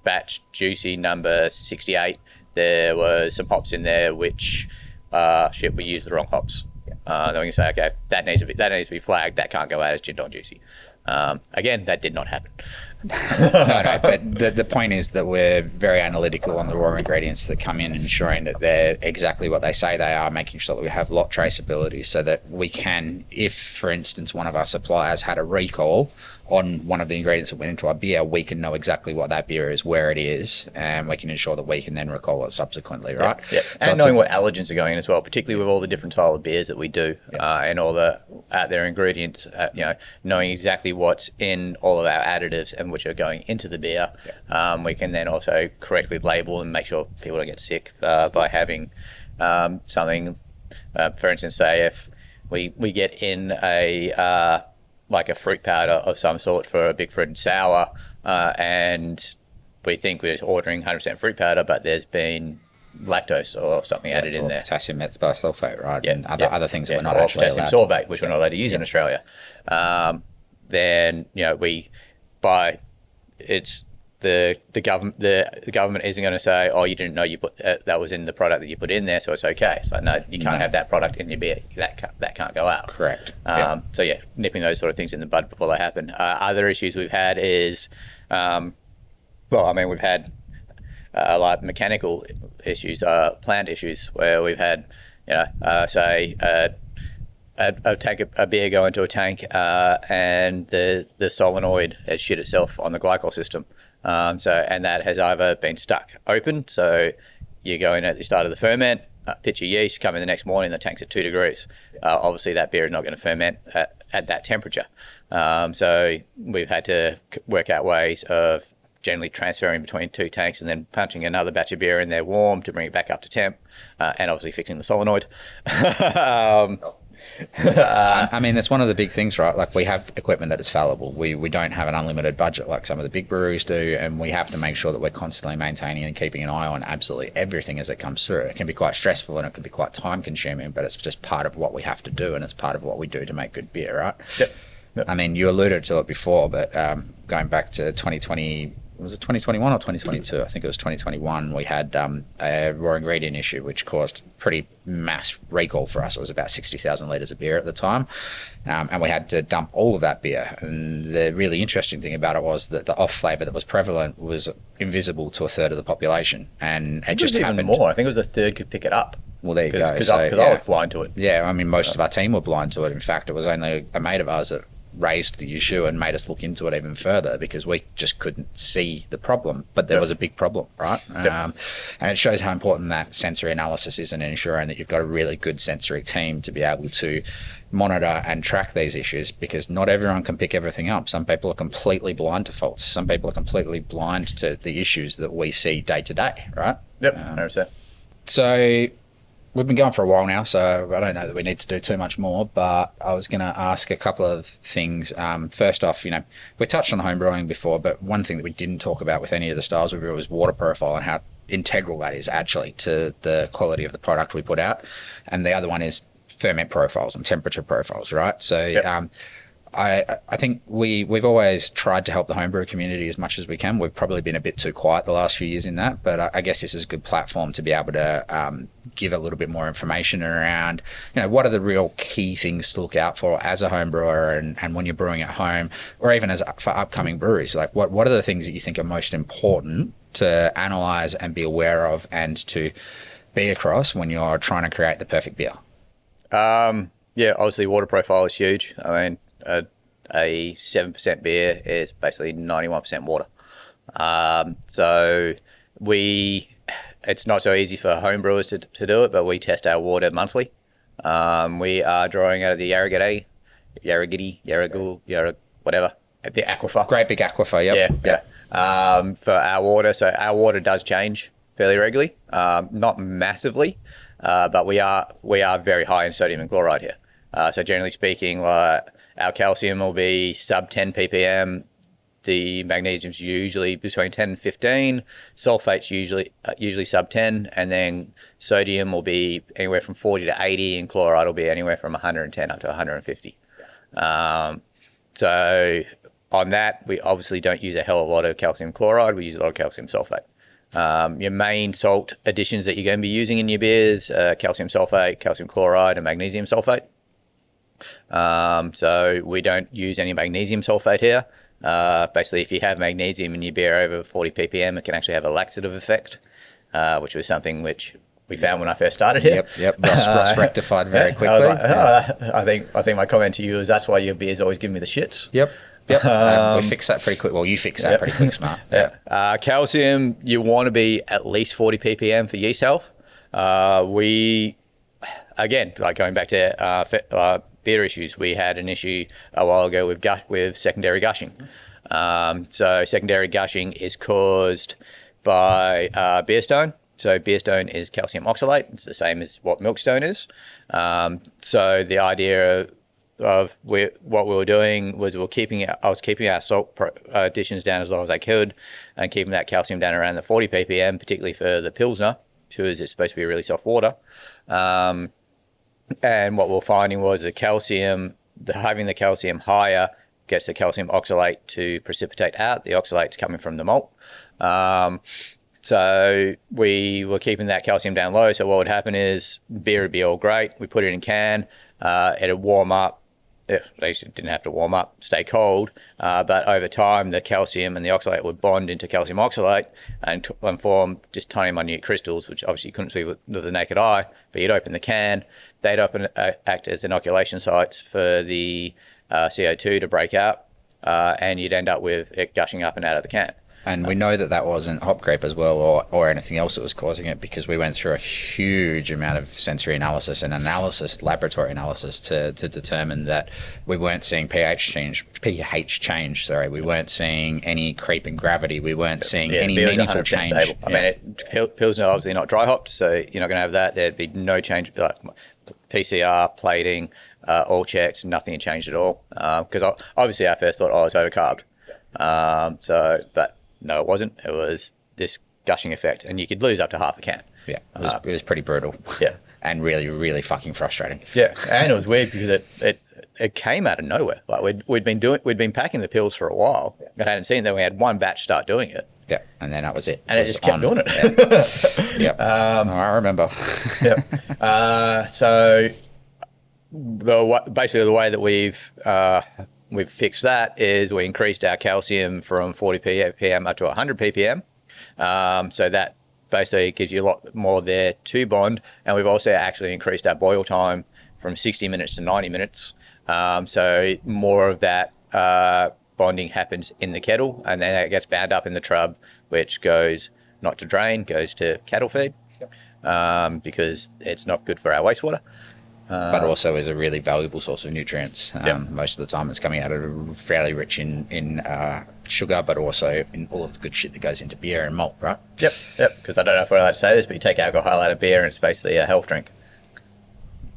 batch juicy number 68, there was some hops in there which we used the wrong hops. Then we can say, okay, that needs to be flagged. That can't go out as gin don juicy. Again, that did not happen. No, but the point is that we're very analytical on the raw ingredients that come in, ensuring that they're exactly what they say they are, making sure that we have lot traceability so that we can, if, for instance, one of our suppliers had a recall on one of the ingredients that went into our beer, we can know exactly what that beer is, where it is, and we can ensure that we can then recall it subsequently, right? Yeah. So and knowing what allergens are going in as well, particularly with all the different style of beers that we do, and all the out there ingredients, you know, knowing exactly what's in all of our additives and which are going into the beer, we can then also correctly label and make sure people don't get sick by having something, for instance, say if we get in a like a fruit powder of some sort for a big fruit and sour, and we think we're just ordering 100% fruit powder, but there's been lactose or something added in there. Potassium methylsulfate, right? Yeah. And other things that we're not or actually potassium allowed. sorbate, which we're not allowed to use in Australia. Then, you know, the government isn't going to say, oh, you didn't know you put that was in the product that you put in there, so it's okay. It's like, no, you can't have that product in your beer. That can't go out. Correct. So yeah, nipping those sort of things in the bud before they happen. Other issues we've had is, we've had like mechanical issues, plant issues, where we've had, you know, say a beer go into a tank, and the solenoid has shit itself on the glycol system. And that has either been stuck open, so you go in at the start of the ferment, pitch your yeast, come in the next morning, the tank's at 2 degrees. Obviously that beer is not going to ferment at that temperature. So we've had to work out ways of generally transferring between 2 tanks and then punching another batch of beer in there warm to bring it back up to temp, and obviously fixing the solenoid. I mean, that's one of the big things, right? Like, we have equipment that is fallible. We don't have an unlimited budget like some of the big breweries do, and we have to make sure that we're constantly maintaining and keeping an eye on absolutely everything as it comes through. It can be quite stressful and it can be quite time consuming, but it's just part of what we have to do, and it's part of what we do to make good beer, right? Yep. I mean, you alluded to it before, but going back to 2020, was it 2021 or 2022? I think it was 2021. We had a raw ingredient issue, which caused pretty mass recall for us. It was about 60,000 litres of beer at the time. And we had to dump all of that beer. And the really interesting thing about it was that the off flavour that was prevalent was invisible to a third of the population. And it just happened. Even more. I think it was a third could pick it up. Well, there you go. Because I was blind to it. Yeah, I mean, most of our team were blind to it. In fact, it was only a mate of ours that raised the issue and made us look into it even further, because we just couldn't see the problem, but there was a big problem, right? And it shows how important that sensory analysis is, and ensuring that you've got a really good sensory team to be able to monitor and track these issues, because not everyone can pick everything up. Some people are completely blind to faults. Some people are completely blind to the issues that we see day to day, right? Yep, 100%. So we've been going for a while now, so I don't know that we need to do too much more, but I was going to ask a couple of things. First off, you know, we touched on home brewing before, but one thing that we didn't talk about with any of the styles we brew was water profile and how integral that is actually to the quality of the product we put out. And the other one is ferment profiles and temperature profiles, right? So I think we've always tried to help the homebrew community as much as we can. We've probably been a bit too quiet the last few years in that, but I guess this is a good platform to be able to give a little bit more information around, you know, what are the real key things to look out for as a home brewer, and when you're brewing at home, or even as for upcoming breweries. Like, what are the things that you think are most important to analyze and be aware of and to be across when you're trying to create the perfect beer? Yeah, obviously water profile is huge. I mean, a 7% beer is basically 91% water. So it's not so easy for home brewers to do it, but we test our water monthly. We are drawing out of the Yarragadee, whatever, the aquifer. Great big aquifer, yep. Yeah. For our water. So our water does change fairly regularly, not massively, but we are very high in sodium and chloride here. So generally speaking, our calcium will be sub 10 ppm. The magnesium's usually between 10 and 15. Sulfate's usually sub 10, and then sodium will be anywhere from 40 to 80, and chloride will be anywhere from 110 up to 150. So on that, we obviously don't use a hell of a lot of calcium chloride. We use a lot of calcium sulfate. Your main salt additions that you're going to be using in your beers are calcium sulfate, calcium chloride, and magnesium sulfate. So we don't use any magnesium sulfate here. Basically, if you have magnesium in your beer over 40 ppm, it can actually have a laxative effect, which was something which we found when I first started here. Yep. Ross rectified very quickly. I was like, I think my comment to you is that's why your beers always give me the shits. Yep. We fixed that pretty quick. Well, you fixed that pretty quick, Smart. Yeah. Calcium, you want to be at least 40 ppm for yeast health. We, again, like going back to beer issues, we had an issue a while ago with secondary gushing. So secondary gushing is caused by beer stone. So beer stone is calcium oxalate. It's the same as what milkstone is. So the idea of what we were doing was I was keeping our salt additions down as low as I could, and keeping that calcium down around the 40 ppm, particularly for the Pilsner, because it's supposed to be really soft water. And what we were finding was having the calcium higher gets the calcium oxalate to precipitate out. The oxalate's coming from the malt. So we were keeping that calcium down low. So what would happen is beer would be all great. We put it in a can, it'd warm up. It didn't have to warm up, stay cold, but over time the calcium and the oxalate would bond into calcium oxalate and form just tiny minute crystals, which obviously you couldn't see with the naked eye, but you'd open the can, they'd act as inoculation sites for the CO2 to break out, and you'd end up with it gushing up and out of the can. And we know that wasn't hop creep as well, or anything else that was causing it, because we went through a huge amount of sensory analysis and laboratory analysis to determine that we weren't seeing pH change. We weren't seeing any creep in gravity. We weren't seeing any meaningful change. Stable. I mean, Pilsner obviously not dry hopped, so you're not going to have that. There'd be no change. Like PCR, plating, all checked, nothing had changed at all. Because obviously our first thought, it's overcarbed. But no, it wasn't. It was this gushing effect, and you could lose up to half a can. Yeah, it was pretty brutal. Yeah, and really, really fucking frustrating. Yeah, and it was weird because it came out of nowhere. Like we'd been packing the pills for a while. I hadn't seen that. We had one batch start doing it. Yeah, and then that was it. And it just kept doing it. Yeah. I remember. Yeah. So basically the way that we've fixed that is we increased our calcium from 40 ppm up to 100 ppm. So that basically gives you a lot more there to bond. And we've also actually increased our boil time from 60 minutes to 90 minutes. So more of that bonding happens in the kettle, and then it gets bound up in the trub, which goes not to drain, goes to cattle feed, because it's not good for our wastewater. But also is a really valuable source of nutrients. Most of the time it's coming out of fairly rich in sugar, but also in all of the good shit that goes into beer and malt, right? Yep. Because I don't know if we're allowed to say this, but you take alcohol out of beer and it's basically a health drink.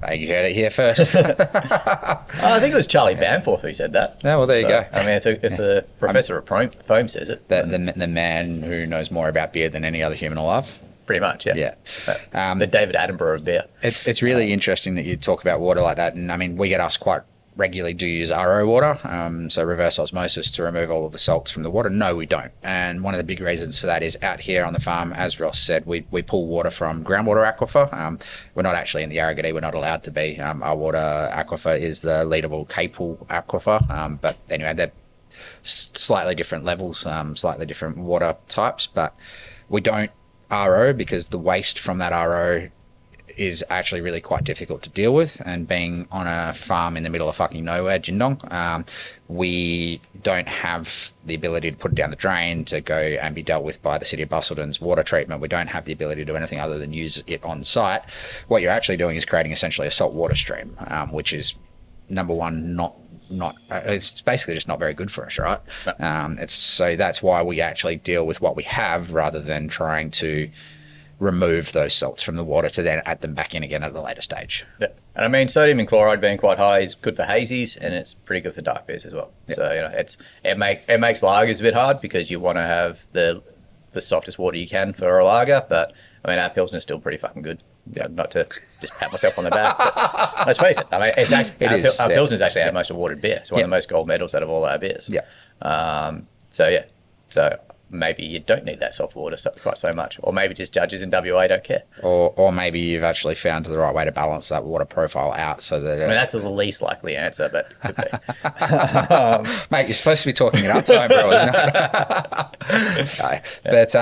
You heard it here first. I think it was Charlie Bamforth who said that. Yeah, well, there you go. I mean, if the professor of foam says it. The man who knows more about beer than any other human alive. Pretty much, yeah. Yeah. The David Attenborough of beer. It's really interesting that you talk about water like that. And I mean, we get asked quite regularly, do you use RO water? So reverse osmosis to remove all of the salts from the water? No, we don't. And one of the big reasons for that is out here on the farm, as Ross said, we pull water from groundwater aquifer. We're not actually in the Yarragadee. We're not allowed to be. Our water aquifer is the Leederville Capel aquifer. But anyway, they're slightly different levels, slightly different water types. But we don't RO because the waste from that RO is actually really quite difficult to deal with. And being on a farm in the middle of fucking nowhere, Jindong, we don't have the ability to put it down the drain to go and be dealt with by the City of Busselton's water treatment. We don't have the ability to do anything other than use it on site. What you're actually doing is creating essentially a salt water stream, which is, number one, not it's basically just not very good for us, right? So that's why we actually deal with what we have rather than trying to remove those salts from the water to then add them back in again at a later stage. Yeah. And I mean, sodium and chloride being quite high is good for hazies, and it's pretty good for dark beers as well. Yep. So, you know, it makes lagers a bit hard because you want to have the softest water you can for a lager, but I mean, our Pilsner is still pretty fucking good. Yeah, not to just pat myself on the back, but let's face it. I mean, it's actually, our Pilsner is actually our most awarded beer. It's one of the most gold medals out of all our beers. Yeah. So maybe you don't need that soft water quite so much, or maybe just judges in WA don't care. Or maybe you've actually found the right way to balance that water profile out so that... I mean, that's the least likely answer, but could be. Mate, you're supposed to be talking it up to home brewers. No. But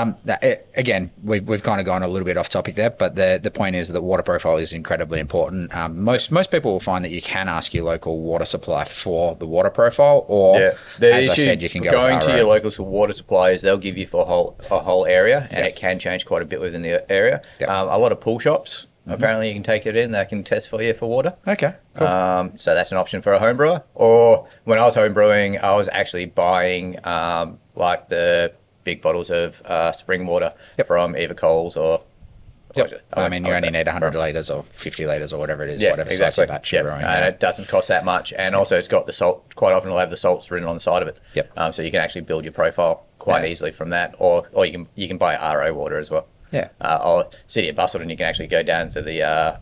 again, we've kind of gone a little bit off topic there, but the point is that water profile is incredibly important. Most people will find that you can ask your local water supply for the water profile, or as I said, you can go going to your local water suppliers. They'll give you for a whole area, and it can change quite a bit within the area. A lot of pool shops, apparently you can take it in, they can test for you for water. Okay, cool. So that's an option for a home brewer. Or when I was home brewing, I was actually buying like the big bottles of spring water from either Coles or... I mean, you only need 100 litres or 50 litres or whatever it is, whatever exactly. size of batch you're brewing. And it doesn't cost that much. And also it's got the salt, quite often it'll have the salts written on the side of it. Yep. So you can actually build your profile quite easily from that. Or you can buy RO water as well. Yeah. Or City of Busselton, you can actually go down to the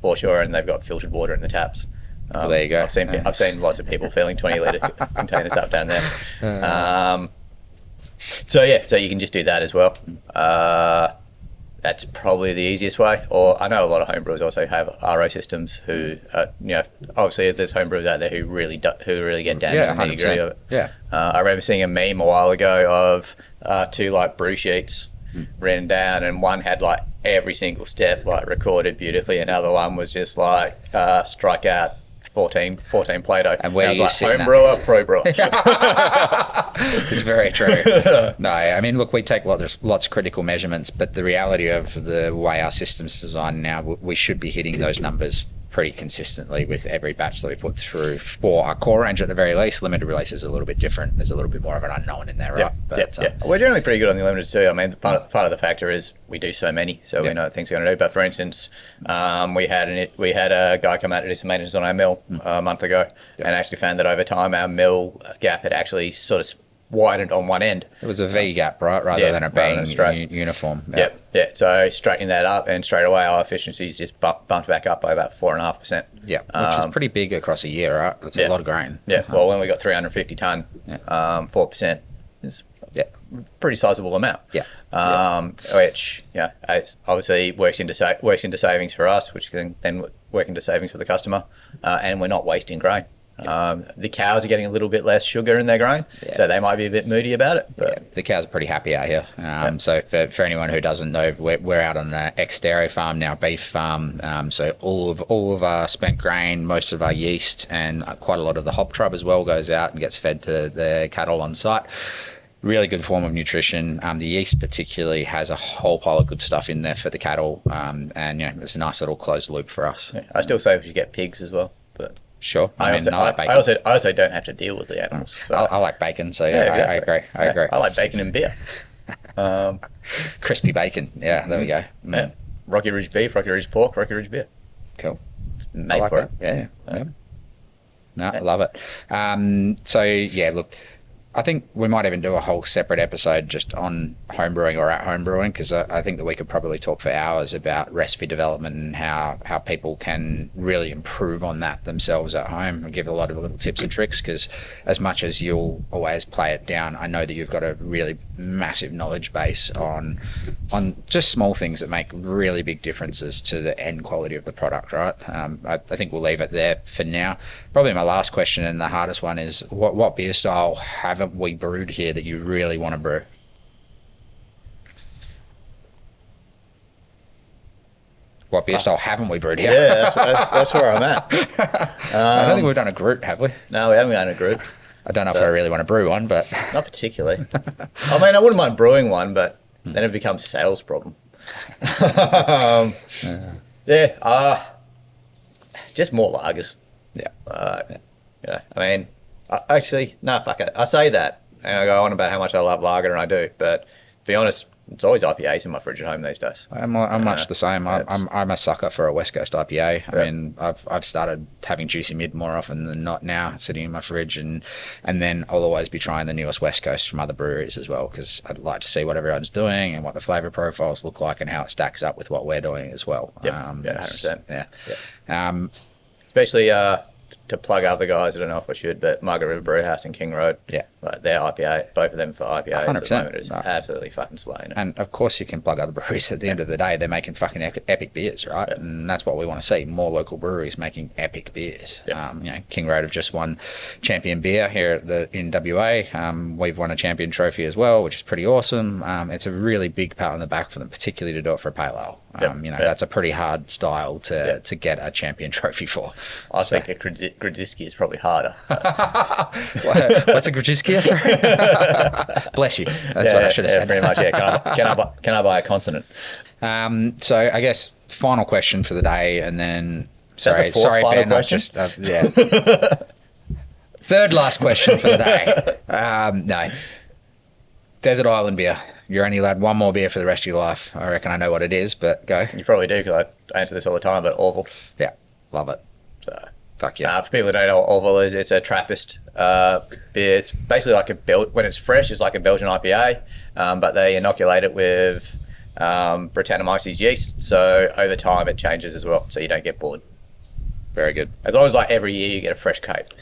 foreshore and they've got filtered water in the taps. Well, there you go. I've seen lots of people filling 20-litre containers up down there. So you can just do that as well. That's probably the easiest way. Or I know a lot of homebrewers also have RO systems who, obviously there's homebrewers out there who really get down to the nitty-gritty of it. Yeah. I remember seeing a meme a while ago of two like brew sheets written down, and one had like every single step like recorded beautifully, and another one was just like strike out 14 Plato. And where do you see home brewer, pro brewer. It's very true. No, I mean, look, we take lots of critical measurements, but the reality of the way our system's designed now, we should be hitting those numbers pretty consistently with every batch that we put through for our core range at the very least. Limited release is a little bit different. There's a little bit more of an unknown in there, right? We're generally pretty good on the limited too. I mean, part of the factor is we do so many, so we know what things are going to do. But for instance, we had a guy come out to do some maintenance on our mill a month ago, and actually found that over time our mill gap had actually sort of widened on one end. It was a V gap, right? Rather than it being uniform. Yeah. So straightening that up, and straight away our efficiencies just bumped back up by about 4.5%. Yeah, which is pretty big across a year, right? That's a lot of grain. Yeah. Well, when we got 350 tonne, 4% is a pretty sizable amount. Yeah. Which it's obviously works into savings for us, which can then work into savings for the customer, and we're not wasting grain. The cows are getting a little bit less sugar in their grain, so they might be a bit moody about it. But the cows are pretty happy out here. So for anyone who doesn't know, we're out on an ex-dairy farm now, beef farm. So all of our spent grain, most of our yeast, and quite a lot of the hop trub as well goes out and gets fed to the cattle on site. Really good form of nutrition. The yeast particularly has a whole pile of good stuff in there for the cattle, and it's a nice little closed loop for us. Yeah. I still say we should get pigs as well, but. Sure. I also don't have to deal with the animals. So. I like bacon, so I agree. I agree. I like bacon and beer. Crispy bacon. Yeah, there we go. Yeah. Rocky Ridge beef, Rocky Ridge pork, Rocky Ridge beer. Cool. It's made for it. Yeah. No, I love it. Look, I think we might even do a whole separate episode just on home brewing or at home brewing, because I think that we could probably talk for hours about recipe development and how people can really improve on that themselves at home and give a lot of little tips and tricks, because as much as you'll always play it down, I know that you've got a really massive knowledge base on just small things that make really big differences to the end quality of the product, right? I think we'll leave it there for now. Probably my last question and the hardest one is, what beer style haven't we brewed here that you really want to brew? What beer style haven't we brewed here? Yeah, that's where I'm at. I don't think we've done a group, have we? No, we haven't done a group. I don't know if I really want to brew one, but Not particularly. I mean, I wouldn't mind brewing one, but then it becomes a sales problem. Just more lagers. yeah. Yeah, I mean, actually, no, fuck it. I say that, and I go on about how much I love lager, and I do. But to be honest, it's always IPAs in my fridge at home these days. I'm much the same. I'm a sucker for a West Coast IPA. I mean, I've started having juicy mid more often than not now, sitting in my fridge, and then I'll always be trying the newest West Coast from other breweries as well, because I'd like to see what everyone's doing and what the flavour profiles look like and how it stacks up with what we're doing as well. Yeah, 100%. Yeah. Especially to plug other guys, I don't know if I should, but Margaret River Brew House in King Road. Yeah. Like their IPA, both of them for IPAs 100%. at the moment is absolutely fucking slaying it. And of course you can plug other breweries. At the end of the day, they're making fucking epic beers, right? Yeah. And that's what we want to see, more local breweries making epic beers. Yeah. King Road have just won champion beer here in WA. We've won a champion trophy as well, which is pretty awesome. It's a really big pat on the back for them, particularly to do it for a pale ale. That's a pretty hard style to get a champion trophy for. I think a Grodziski is probably harder. What's a Grodziski? Bless you. That's what I should have said. Pretty much, yeah. Can I buy a consonant? So I guess final question for the day, and then sorry, final Ben. question? Third last question for the day. No. Desert Island beer. You're only allowed one more beer for the rest of your life. I reckon I know what it is, but go. You probably do, because I answer this all the time, but Orville. Yeah, love it. So, fuck yeah. For people that don't know what Orville is, it's a Trappist beer. It's basically like when it's fresh, it's like a Belgian IPA, but they inoculate it with Brettanomyces yeast. So over time, it changes as well, so you don't get bored. Very good. As long as like every year you get a fresh cape.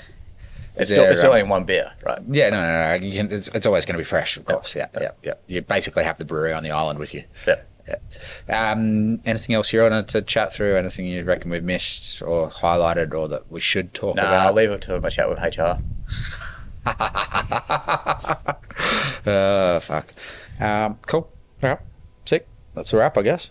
It's still only one beer, right? Yeah, no. It's always going to be fresh, of course. Yeah. You basically have the brewery on the island with you. Yeah. Anything else you wanted to chat through? Anything you reckon we've missed or highlighted or that we should talk about? I'll leave it to my chat with HR. Fuck. Cool. All right. Sick. That's a wrap, I guess.